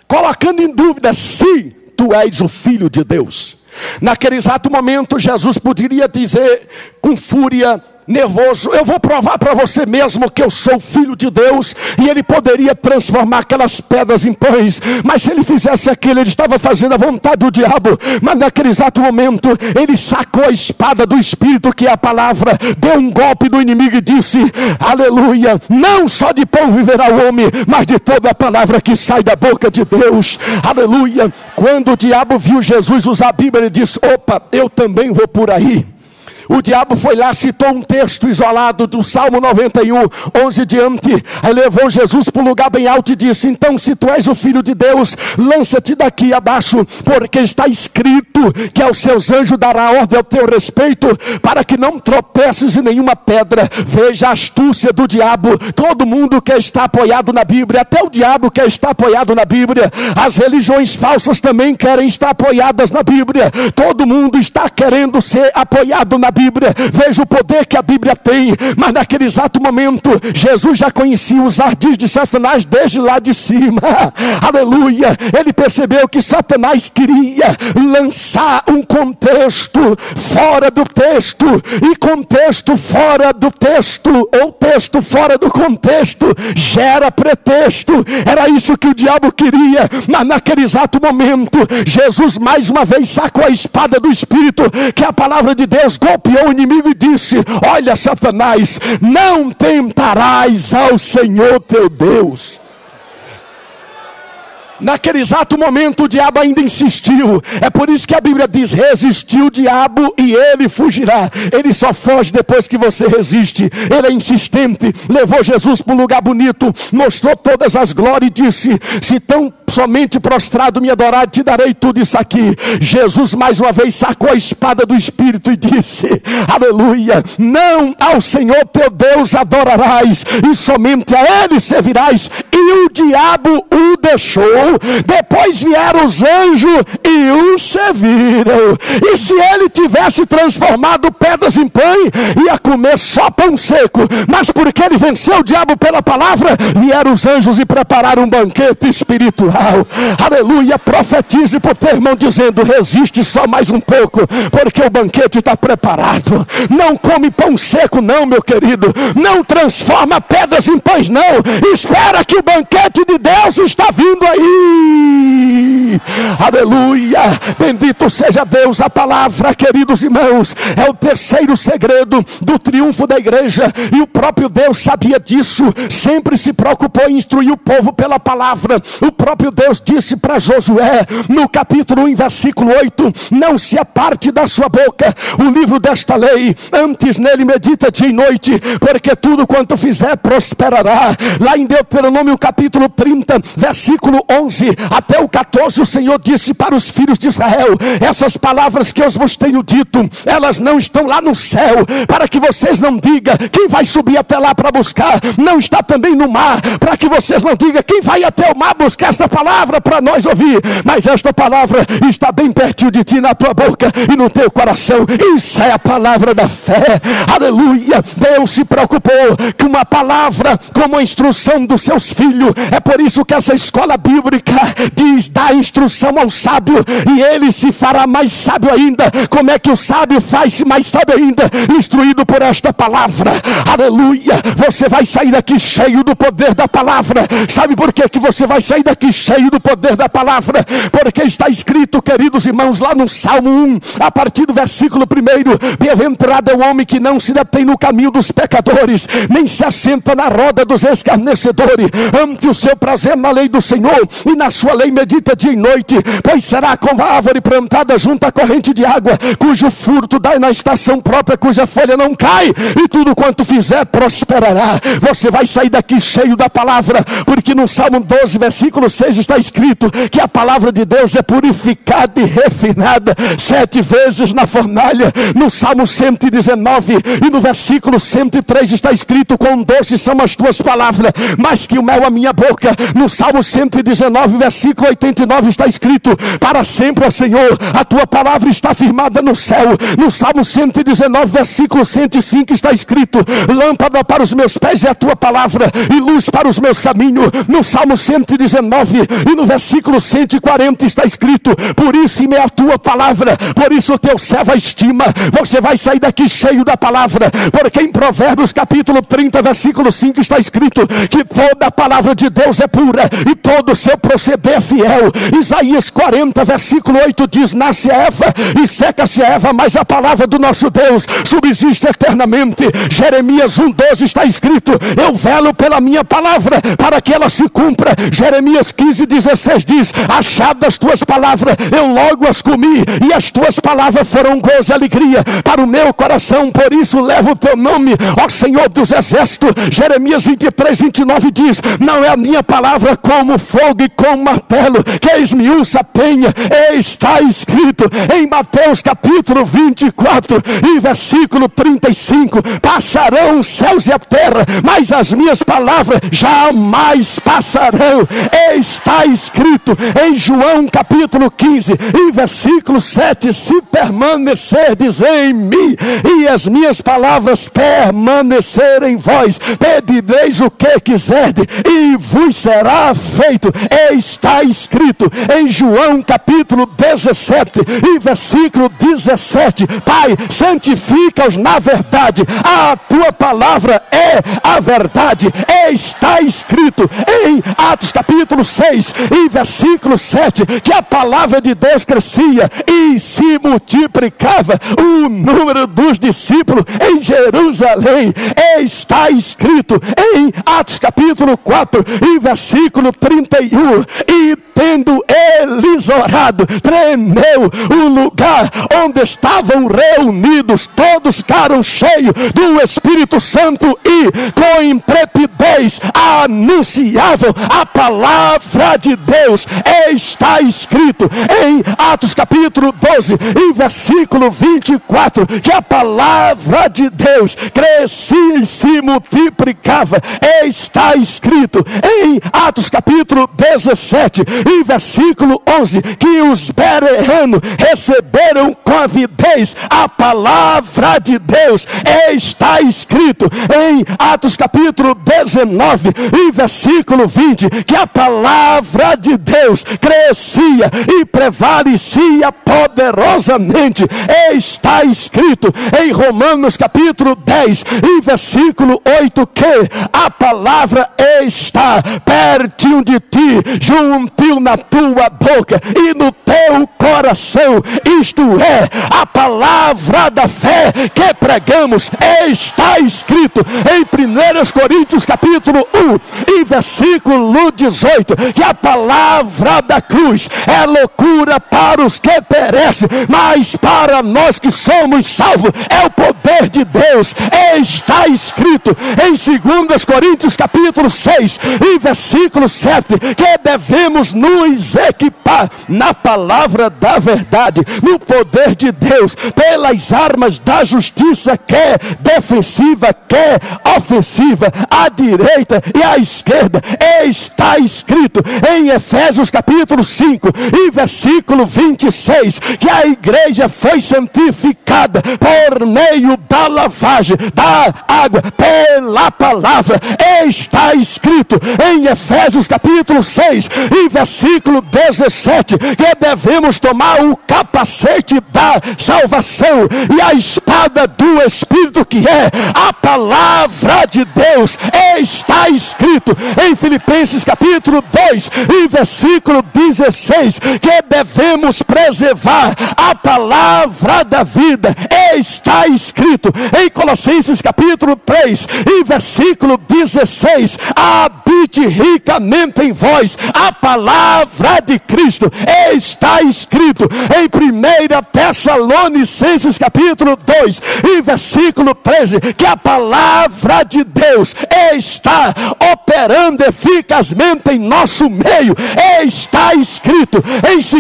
colocando em dúvida se tu és o Filho de Deus. Naquele exato momento, Jesus poderia dizer com fúria, nervoso: eu vou provar para você mesmo que eu sou filho de Deus. E ele poderia transformar aquelas pedras em pães, mas se ele fizesse aquilo, ele estava fazendo a vontade do diabo. Mas naquele exato momento, ele sacou a espada do Espírito, que é a palavra, deu um golpe no inimigo e disse: aleluia, não só de pão viverá o homem, mas de toda a palavra que sai da boca de Deus. Aleluia. Quando o diabo viu Jesus usar a Bíblia, ele disse: opa, eu também vou por aí. O diabo foi lá, citou um texto isolado do Salmo 91, 11 diante, aí levou Jesus para um lugar bem alto e disse: então, se tu és o Filho de Deus, lança-te daqui abaixo, porque está escrito que aos seus anjos dará ordem ao teu respeito, para que não tropeces em nenhuma pedra. Veja a astúcia do diabo. Todo mundo quer estar apoiado na Bíblia, até o diabo quer estar apoiado na Bíblia. As religiões falsas também querem estar apoiadas na Bíblia. Todo mundo está querendo ser apoiado na Bíblia. Veja o poder que a Bíblia tem. Mas naquele exato momento, Jesus já conhecia os ardis de Satanás desde lá de cima. Aleluia. Ele percebeu que Satanás queria lançar um contexto fora do texto, e contexto fora do texto, ou texto fora do contexto, gera pretexto. Era isso que o diabo queria. Mas naquele exato momento, Jesus mais uma vez sacou a espada do Espírito, que é a palavra de Deus, golpeou o inimigo e disse: olha, Satanás, não tentarás ao Senhor teu Deus. Naquele exato momento o diabo ainda insistiu. É por isso que a Bíblia diz: resistiu o diabo e ele fugirá. Ele só foge depois que você resiste. Ele é insistente. Levou Jesus para um lugar bonito, mostrou todas as glórias e disse: se tão somente prostrado me adorar, te darei tudo isso aqui. Jesus mais uma vez sacou a espada do Espírito e disse, aleluia, não ao Senhor teu Deus adorarás, e somente a Ele servirás. E o diabo o deixou. Depois vieram os anjos e o serviram. E se ele tivesse transformado pedras em pão, ia comer só pão seco. Mas porque ele venceu o diabo pela palavra, vieram os anjos e prepararam um banquete espiritual. Aleluia, profetize para o teu irmão dizendo, resiste só mais um pouco, porque o banquete está preparado. Não come pão seco não, meu querido. Não transforma pedras em pães não. Espera que o banquete de Deus está vindo aí. Aleluia, bendito seja Deus. A palavra, queridos irmãos, é o terceiro segredo do triunfo da igreja, e o próprio Deus sabia disso, sempre se preocupou em instruir o povo pela palavra. O próprio Deus disse para Josué, no capítulo 1, versículo 8, não se aparte da sua boca o livro desta lei, antes nele medita dia e noite, porque tudo quanto fizer prosperará. Lá em Deuteronômio capítulo 30, versículo 11 até o 14, o Senhor disse para os filhos de Israel, essas palavras que eu vos tenho dito, elas não estão lá no céu, para que vocês não digam, quem vai subir até lá para buscar? Não está também no mar, para que vocês não digam, quem vai até o mar buscar esta palavra para nós ouvir? Mas esta palavra está bem pertinho de ti, na tua boca e no teu coração. Isso é a palavra da fé. Aleluia, Deus se preocupou com uma palavra como a instrução dos seus filhos. É por isso que essa escola bíblica diz, dá instrução ao sábio e ele se fará mais sábio ainda. Como é que o sábio faz-se mais sábio ainda? Instruído por esta palavra. Aleluia, você vai sair daqui cheio do poder da palavra. Sabe por que você vai sair daqui cheio do poder da palavra? Porque está escrito, queridos irmãos, lá no Salmo 1, a partir do versículo 1, bem-aventurado é o homem que não se detém no caminho dos pecadores, nem se assenta na roda dos escarnecedores. Ame o seu prazer na lei do Senhor, e na sua lei medita dia e noite, pois será como a árvore plantada junto à corrente de água, cujo fruto dá na estação própria, cuja folha não cai, e tudo quanto fizer prosperará. Você vai sair daqui cheio da palavra, porque no Salmo 12, versículo 6 está escrito que a palavra de Deus é purificada e refinada 7 vezes na fornalha. No Salmo 119 e no versículo 103 está escrito, quão doces são as tuas palavras, mais que o mel à minha boca. No Salmo 119, versículo 89 está escrito, para sempre, ó Senhor, a tua palavra está firmada no céu. No Salmo 119, versículo 105 está escrito, lâmpada para os meus pés é a tua palavra e luz para os meus caminhos. No Salmo 119 e no versículo 140 está escrito, puríssima é a tua palavra, por isso o teu servo a estima. Você vai sair daqui cheio da palavra, porque em Provérbios capítulo 30, versículo 5 está escrito que toda a palavra de Deus é pura e todo o seu proceder é fiel. Isaías 40, versículo 8 diz, nasce a erva e seca-se a erva, mas a palavra do nosso Deus subsiste eternamente. Jeremias 1,12 está escrito, eu velo pela minha palavra para que ela se cumpra. Jeremias 15,16 diz, achadas as tuas palavras, eu logo as comi, e as tuas palavras foram gozo e alegria para o meu coração, por isso levo o teu nome, ó Senhor dos exércitos. Jeremias 23, 29 diz, não é a minha palavra como fogo e como martelo que esmiuça a penha. Está escrito em Mateus capítulo 24 e versículo 35, passarão os céus e a terra, mas as minhas palavras jamais passarão. Está escrito em João capítulo 15 e versículo 7, se permanecerdes em mim e as minhas palavras permanecerem em vós, pedireis o que quiserdes e vos será feito. Está escrito em João capítulo 17 e versículo 17, Pai, santifica-os na verdade, a tua palavra é a verdade. Está escrito em Atos capítulo 6 e versículo 7 que a palavra de Deus crescia e se multiplicava o número dos discípulos em Jerusalém. Está escrito em Atos capítulo 4 e versículo 31, e tendo eles orado, tremeu o lugar onde estavam reunidos. Todos ficaram cheios do Espírito Santo e com intrepidez anunciavam a palavra de Deus. Está escrito em Atos capítulo 12 e versículo 24 que a palavra de Deus crescia e se multiplicava. Está escrito em Atos capítulo 17 e versículo 11 que os bereanos receberam com avidez a palavra de Deus. Está escrito em Atos capítulo 19 e versículo 20 que a palavra de Deus crescia e prevalecia poderosamente. Está escrito em Romanos capítulo 10 e versículo 8 que a palavra está pertinho de ti, juntinho na tua boca e no teu coração. Isto é a palavra da fé que pregamos. Está escrito em 1 Coríntios capítulo 1 e versículo 18 que a palavra da cruz é loucura para os que perecem, mas para nós que somos salvos é o poder de Deus. Está escrito em 2 Coríntios capítulo 6 e versículo 7 que devemos nos equipar na palavra da verdade, no poder de Deus, pelas armas da justiça, quer defensiva, quer ofensiva, à direita e à esquerda. Está escrito em Efésios capítulo 5 e versículo 26 que a igreja foi santificada por meio da lavagem da água pela palavra. Está escrito em Efésios capítulo 6 e versículo 17 que devemos tomar o capacete da salvação e a espada do Espírito, que é a palavra de Deus. Está escrito em Filipenses capítulo 2 e versículo 16 que devemos preservar a palavra da vida. Está escrito em Colossenses capítulo 3 e versículo 16: habite ricamente em vós a palavra de Cristo. Está escrito em 1 Tessalonicenses capítulo 2 e versículo 13 que a palavra de Deus está operando eficazmente em nosso meio. Está escrito em 2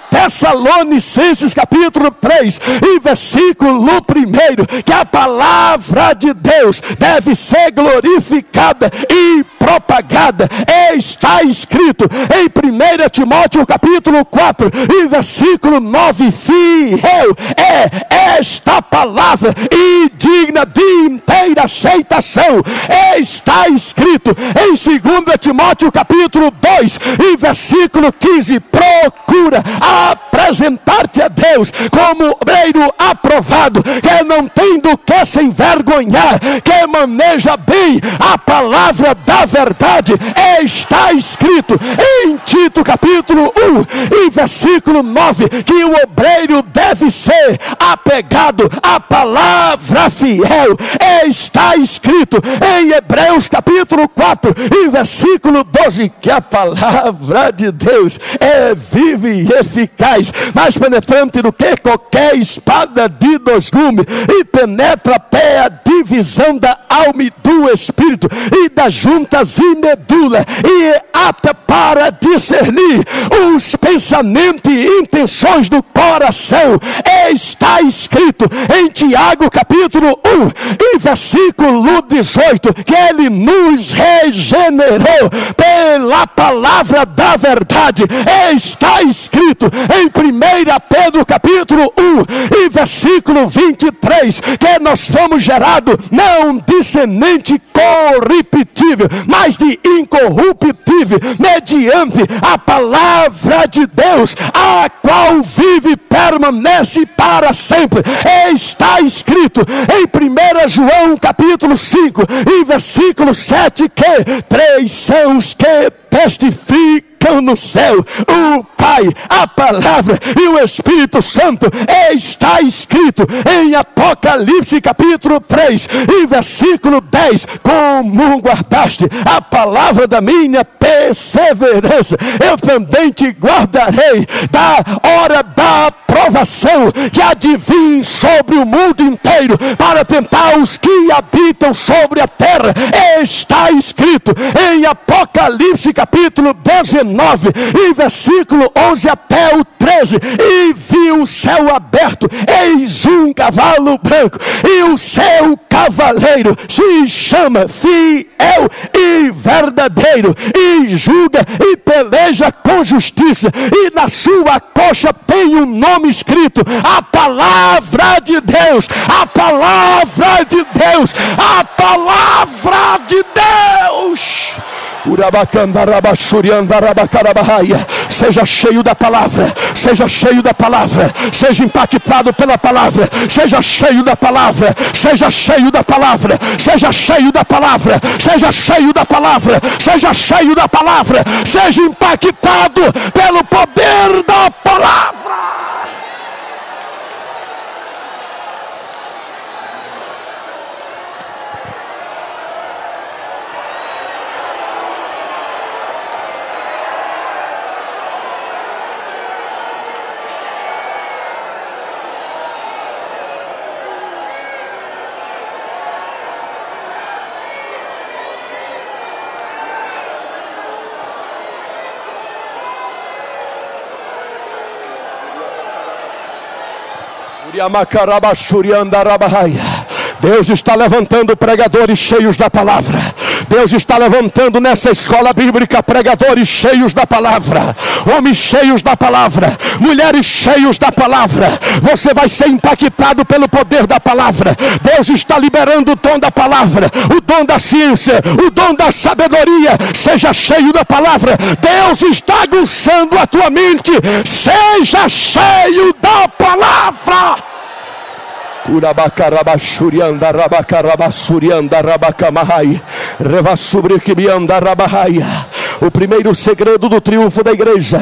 Tessalonicenses capítulo 3 e versículo 1 que a palavra de Deus deve ser glorificada e propagada. Está escrito em 1 Timóteo capítulo 4 e versículo 9: fiel é esta palavra e digna de inteira aceitação. Está escrito em 2 Timóteo capítulo 2 e versículo 15: procura apresentar-te a Deus como obreiro aprovado, que não tem do que se envergonhar, que maneja bem a palavra da verdade. Está escrito em Tito capítulo 1 e versículo 9 que o obreiro deve ser apegado à palavra fiel. Está escrito em Hebreus capítulo 4 e versículo 12 que a palavra de Deus é viva e eficaz, mais penetrante do que qualquer espada de dois gumes, e penetra até a divisão da alma e do espírito e das juntas e medula, e é apta para discernir os pensamentos e intenções do coração. Está escrito em Tiago capítulo 1 e versículo 18 que ele nos regenerou pela palavra da verdade. Está escrito em 1 Pedro capítulo 1 e versículo 23 que nós fomos gerados não de semente corruptível, mas de incorruptível, mediante a palavra de Deus, a qual vive e permanece para sempre. Está escrito em 1 João capítulo 5 e versículo 7 que três são os que testificam ficam no céu. O Pai, a Palavra e o Espírito Santo. Está escrito em Apocalipse capítulo 3 e versículo 10: como guardaste a palavra da minha perseverança, eu também te guardarei da hora da provação que há de vir sobre o mundo inteiro para tentar os que habitam sobre a terra. Está escrito em Apocalipse capítulo 19 e versículo 11 até o 13: e viu o céu aberto, eis um cavalo branco, e o seu cavaleiro se chama Fiel e Verdadeiro, e julga e peleja com justiça, e na sua coxa tem um nome escrito: a palavra de Deus, a palavra de Deus, a palavra de Deus. Seja cheio da palavra, seja cheio da palavra, seja impactado pela palavra, seja cheio da palavra, seja cheio da palavra, seja cheio da palavra, seja cheio da palavra, seja cheio da palavra, seja impactado pelo poder da palavra. Deus está levantando pregadores cheios da palavra. Deus está levantando nessa escola bíblica pregadores cheios da palavra, homens cheios da palavra, mulheres cheios da palavra. Você vai ser impactado pelo poder da palavra. Deus está liberando o dom da palavra, o dom da ciência, o dom da sabedoria. Seja cheio da palavra. Deus está aguçando a tua mente. Seja cheio da palavra. O primeiro segredo do triunfo da igreja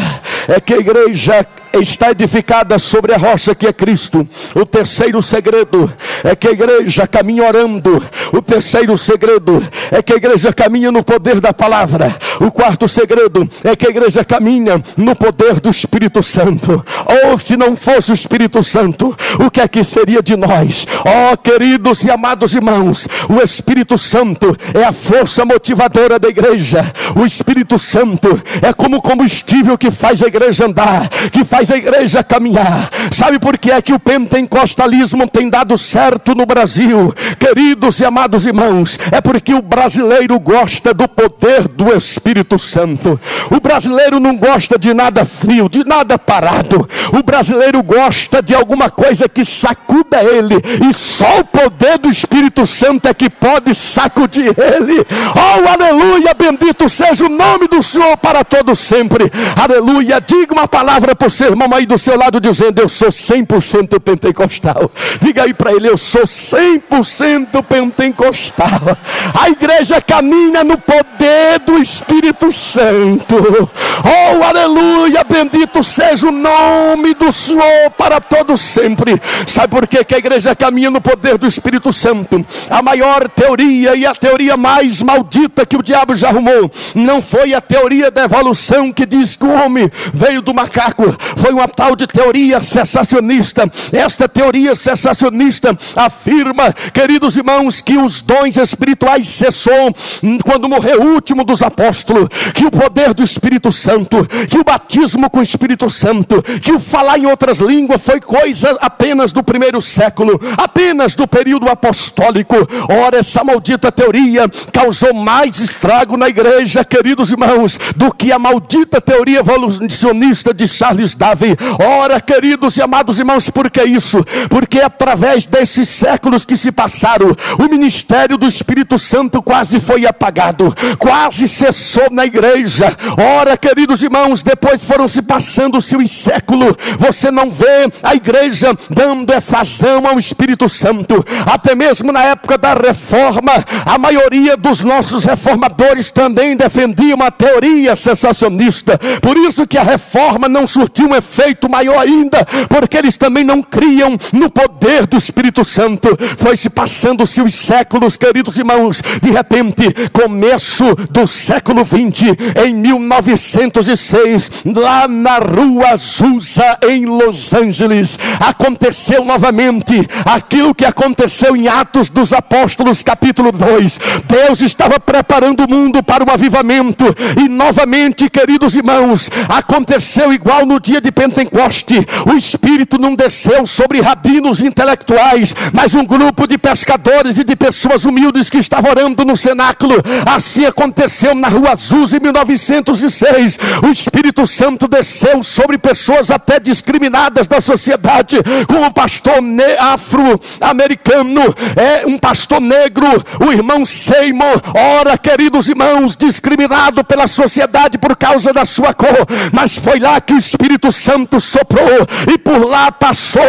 é que a igreja está edificada sobre a rocha que é Cristo. O terceiro segredo é que a igreja caminha orando. O terceiro segredo é que a igreja caminha no poder da palavra. O quarto segredo é que a igreja caminha no poder do Espírito Santo. Ou se não fosse o Espírito Santo, o que é que seria de nós? Oh, queridos e amados irmãos, o Espírito Santo é a força motivadora da igreja. O Espírito Santo é como combustível que faz a igreja andar, que faz a igreja caminhar. Sabe por que é que o pentecostalismo tem dado certo no Brasil, queridos e amados irmãos? É porque o brasileiro gosta do poder do Espírito Santo. O brasileiro não gosta de nada frio, de nada parado. O brasileiro gosta de alguma coisa que sacuda ele, e só o poder do Espírito Santo é que pode sacudir ele. Oh, aleluia, bendito seja o nome do Senhor para todos sempre. Aleluia. Diga uma palavra para o seu irmão aí do seu lado, dizendo: eu sou 100% pentecostal. Diga aí para ele: eu sou 100% pentecostal. A igreja caminha no poder do Espírito Santo. Oh, aleluia, bendito seja o nome do Senhor para todos sempre. Sabe por que a igreja caminha no poder do Espírito Santo? A maior teoria e a teoria mais maldita que o diabo já arrumou não foi a teoria da evolução, que diz que o homem veio do macaco. Foi uma tal de teoria cessacionista. Esta teoria cessacionista afirma, queridos irmãos, que os dons espirituais cessou quando morreu o último dos apóstolos, que o poder do Espírito Santo, que o batismo com o Espírito Santo, que o falar em outras línguas foi coisa apenas do primeiro século, apenas do período apostólico. Ora, essa maldita teoria causou mais estrago na igreja, queridos irmãos, do que a maldita teoria evolucionista de Charles Darwin. Ora, queridos e amados irmãos, por que isso? Porque através desses séculos que se passaram, o ministério do Espírito Santo quase foi apagado, quase cessou começou na igreja. Ora, queridos irmãos, depois foram se passando-se os séculos. Você não vê a igreja dando efasão ao Espírito Santo. Até mesmo na época da reforma, a maioria dos nossos reformadores também defendia uma teoria sensacionista. Por isso que a reforma não surtiu um efeito maior ainda, porque eles também não criam no poder do Espírito Santo. Foi se passando-se os séculos, queridos irmãos. De repente, começo do século 20, em 1906, lá na Rua Azusa, em Los Angeles, aconteceu novamente aquilo que aconteceu em Atos dos Apóstolos, capítulo 2. Deus estava preparando o mundo para um avivamento, e novamente, queridos irmãos, aconteceu igual no dia de Pentecoste. O Espírito não desceu sobre rabinos intelectuais, mas um grupo de pescadores e de pessoas humildes que estavam orando no cenáculo. Assim aconteceu na Rua Azusa em 1906. O Espírito Santo desceu sobre pessoas até discriminadas da sociedade, como o pastor afro-americano, um pastor negro, o irmão Seymour. Ora, queridos irmãos, discriminado pela sociedade por causa da sua cor, mas foi lá que o Espírito Santo soprou, e por lá passou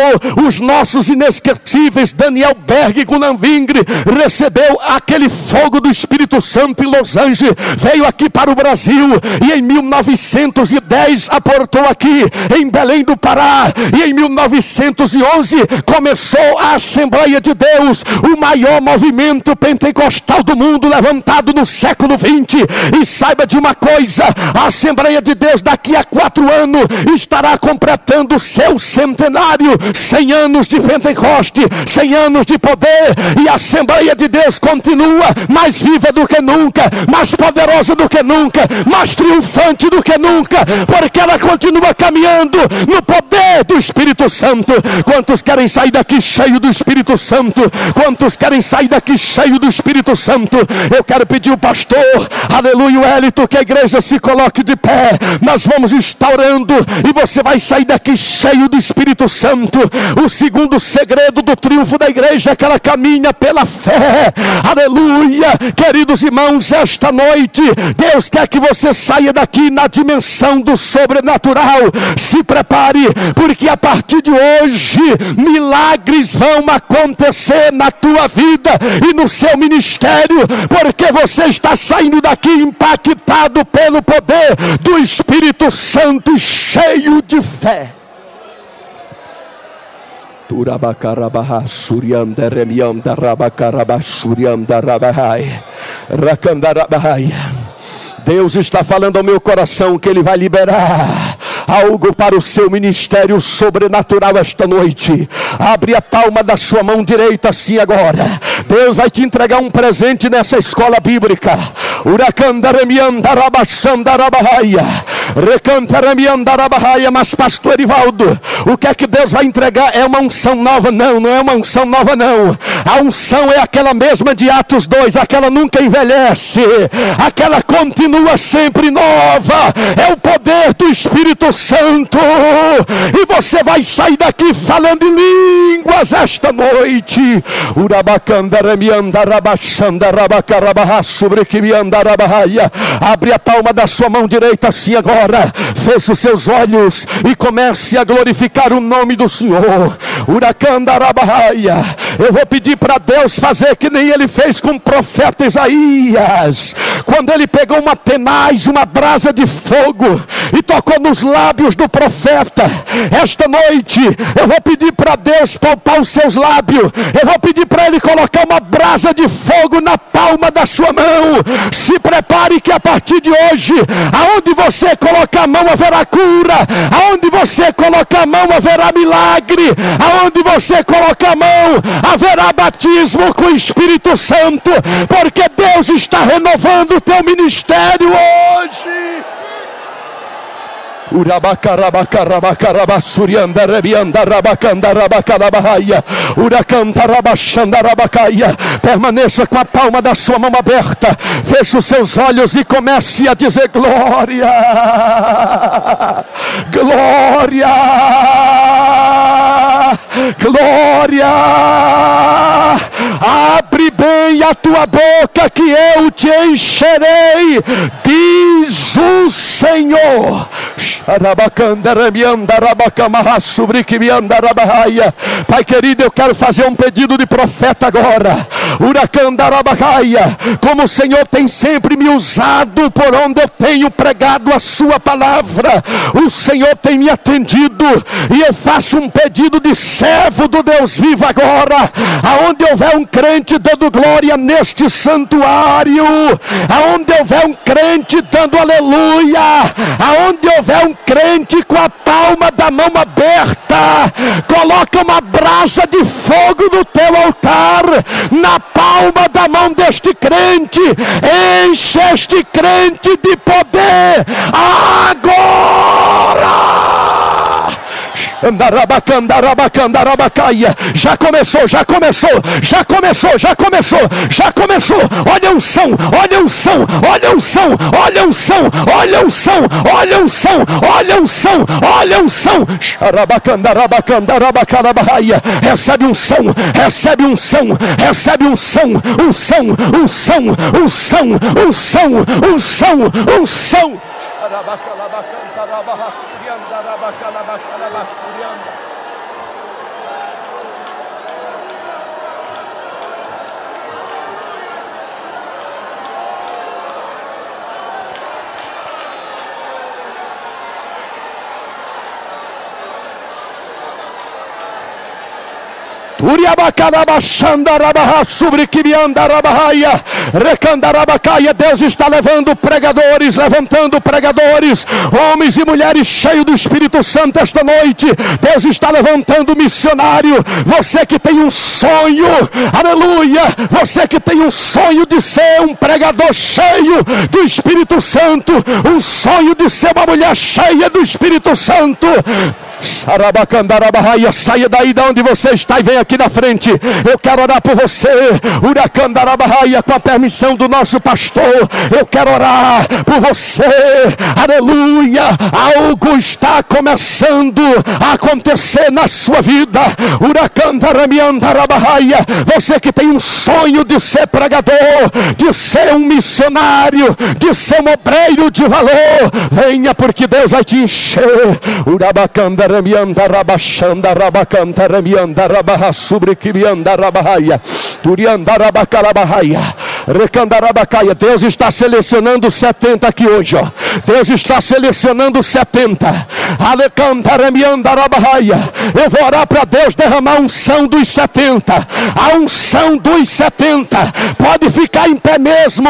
os nossos inesquecíveis Daniel Berg e Gunnar Wingre. Recebeu aquele fogo do Espírito Santo em Los Angeles, veio aqui para o Brasil, e em 1910 aportou aqui em Belém do Pará, e em 1911 começou a Assembleia de Deus, o maior movimento pentecostal do mundo, levantado no século 20. E saiba de uma coisa: a Assembleia de Deus daqui a 4 anos estará completando o seu centenário. 100 anos de Pentecoste, 100 anos de poder, e a Assembleia de Deus continua mais viva do que nunca, mais poderosa do que nunca, mais triunfante do que nunca, porque ela continua caminhando no poder do Espírito Santo. Quantos querem sair daqui cheio do Espírito Santo? Quantos querem sair daqui cheio do Espírito Santo? Eu quero pedir o pastor, aleluia, Wellington, que a igreja se coloque de pé. Nós vamos estar orando, e você vai sair daqui cheio do Espírito Santo. O segundo segredo do triunfo da igreja é que ela caminha pela fé. Aleluia, queridos irmãos, esta noite Deus quer que você saia daqui na dimensão do sobrenatural. Se prepare, porque a partir de hoje milagres vão acontecer na tua vida e no seu ministério, porque você está saindo daqui impactado pelo poder do Espírito Santo e cheio de fé. Deus está falando ao meu coração que Ele vai liberar algo para o seu ministério sobrenatural esta noite. Abre a palma da sua mão direita assim agora. Deus vai te entregar um presente nessa escola bíblica. Mas pastor Erivaldo, o que é que Deus vai entregar? É uma unção nova? Não, não é uma unção nova não. A unção é aquela mesma de Atos 2, aquela nunca envelhece, aquela continua sempre nova. É o poder do Espírito Santo, e você vai sair daqui falando em línguas esta noite. Abre a palma da sua mão direita assim agora, feche os seus olhos e comece a glorificar o nome do Senhor. Eu vou pedir para Deus fazer que nem Ele fez com o profeta Isaías, quando ele pegou uma tenaz, uma brasa de fogo, e tocou nos lábios do profeta. Esta noite eu vou pedir para Deus palpar os seus lábios. Eu vou pedir para Ele colocar uma brasa de fogo na palma da sua mão. Se prepare, que a partir de hoje, aonde você colocar a mão haverá cura, aonde você colocar a mão haverá milagre, aonde você colocar a mão haverá batismo com o Espírito Santo, porque Deus está renovando o teu ministério hoje. Permaneça com a palma da sua mão aberta, feche os seus olhos e comece a dizer glória, glória, glória. Abre bem a tua boca que eu te encherei de diz o Senhor. Pai querido, eu quero fazer um pedido de profeta agora. Como o Senhor tem sempre me usado por onde eu tenho pregado a sua palavra, o Senhor tem me atendido, e eu faço um pedido de servo do Deus vivo agora. Aonde houver um crente dando glória neste santuário, aonde houver um crente dando aleluia, aonde houver um crente com a palma da mão aberta, coloca uma brasa de fogo no teu altar, na palma da mão deste crente, enche este crente de poder agora. Já começou. Olha a unção. Recebe unção. Deus está levantando pregadores, homens e mulheres cheios do Espírito Santo esta noite. Deus está levantando missionário. Você que tem um sonho, aleluia, você que tem um sonho de ser um pregador cheio do Espírito Santo, um sonho de ser uma mulher cheia do Espírito Santo, saia daí de onde você está e vem aqui na frente. Eu quero orar por você. Com a permissão do nosso pastor, eu quero orar por você. Aleluia. Algo está começando a acontecer na sua vida. Você que tem um sonho de ser pregador, de ser um missionário, de ser um obreiro de valor, venha, porque Deus vai te encher. Deus está selecionando 70 aqui hoje, ó. Deus está selecionando 70. Eu vou orar para Deus derramar a unção dos 70. A unção dos 70. Pode ficar em pé mesmo.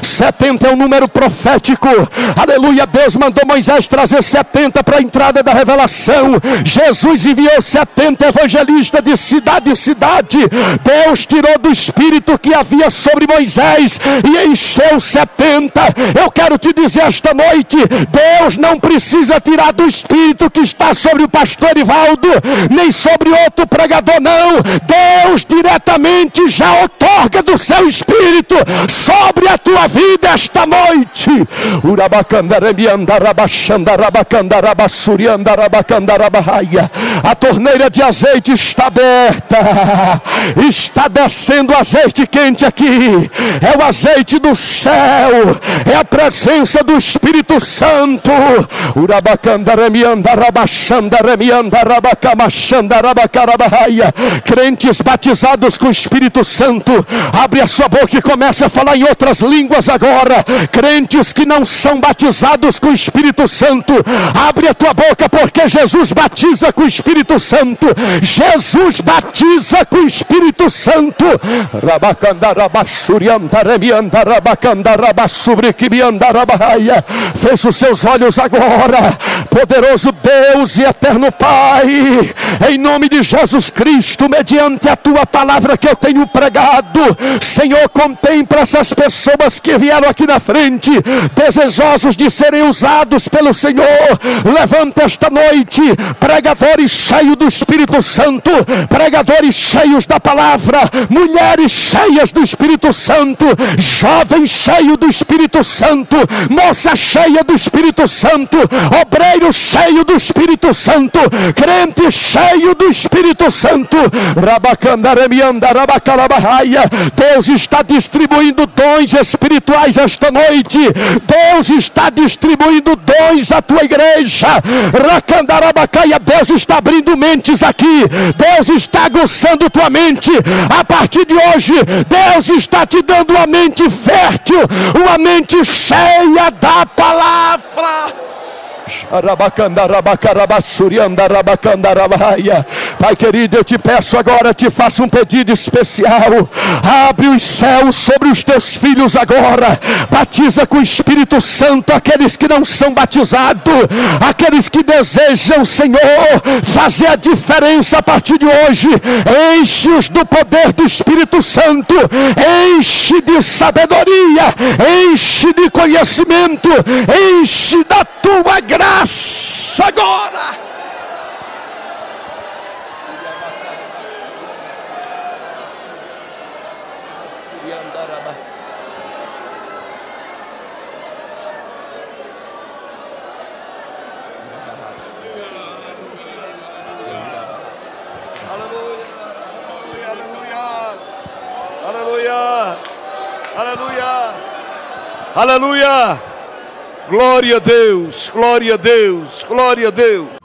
70 é um número profético. Aleluia. Deus mandou Moisés trazer 70 para a entrada da revelação. Jesus enviou 70 evangelistas de cidade em cidade. Deus tirou do espírito que havia sobre Moisés e encheu 70. Eu quero te dizer esta noite, Deus não precisa tirar do espírito que está sobre o pastor Erivaldo, nem sobre outro pregador, não. Deus diretamente já outorga do seu espírito sobre a tua vida esta noite. A torneira de azeite está aberta. Está descendo azeite quente aqui. É o azeite do céu. É a presença do Espírito Santo. Crentes batizados com o Espírito Santo, abre a sua boca e comece a falar em outras línguas agora. Crentes que não são batizados com o Espírito Santo, abre a tua boca, porque Jesus batiza com o Espírito Santo. Jesus batiza com o Espírito Santo. Feche os seus olhos agora. Poderoso Deus e eterno Pai, em nome de Jesus Cristo, mediante a tua palavra que eu tenho pregado, Senhor, contempla essas pessoas que que vieram aqui na frente, desejosos de serem usados pelo Senhor, levanta esta noite pregadores cheios do Espírito Santo, pregadores cheios da palavra, mulheres cheias do Espírito Santo, jovens cheios do Espírito Santo, moça cheia do Espírito Santo, obreiro cheio do Espírito Santo, crente cheio do Espírito Santo. Deus está distribuindo dons espirituais esta noite. Deus está distribuindo dons à tua igreja. Deus está abrindo mentes aqui. Deus está aguçando tua mente. A partir de hoje, Deus está te dando uma mente fértil, uma mente cheia da palavra. Pai querido, eu te peço agora, te faço um pedido especial. Abre os céus sobre os teus filhos agora. Batiza com o Espírito Santo aqueles que não são batizados, aqueles que desejam, Senhor, fazer a diferença a partir de hoje. Enche-os do poder do Espírito Santo, enche de sabedoria, enche de conhecimento, enche da tua graça agora. Aleluia, aleluia, aleluia, glória a Deus, glória a Deus, glória a Deus.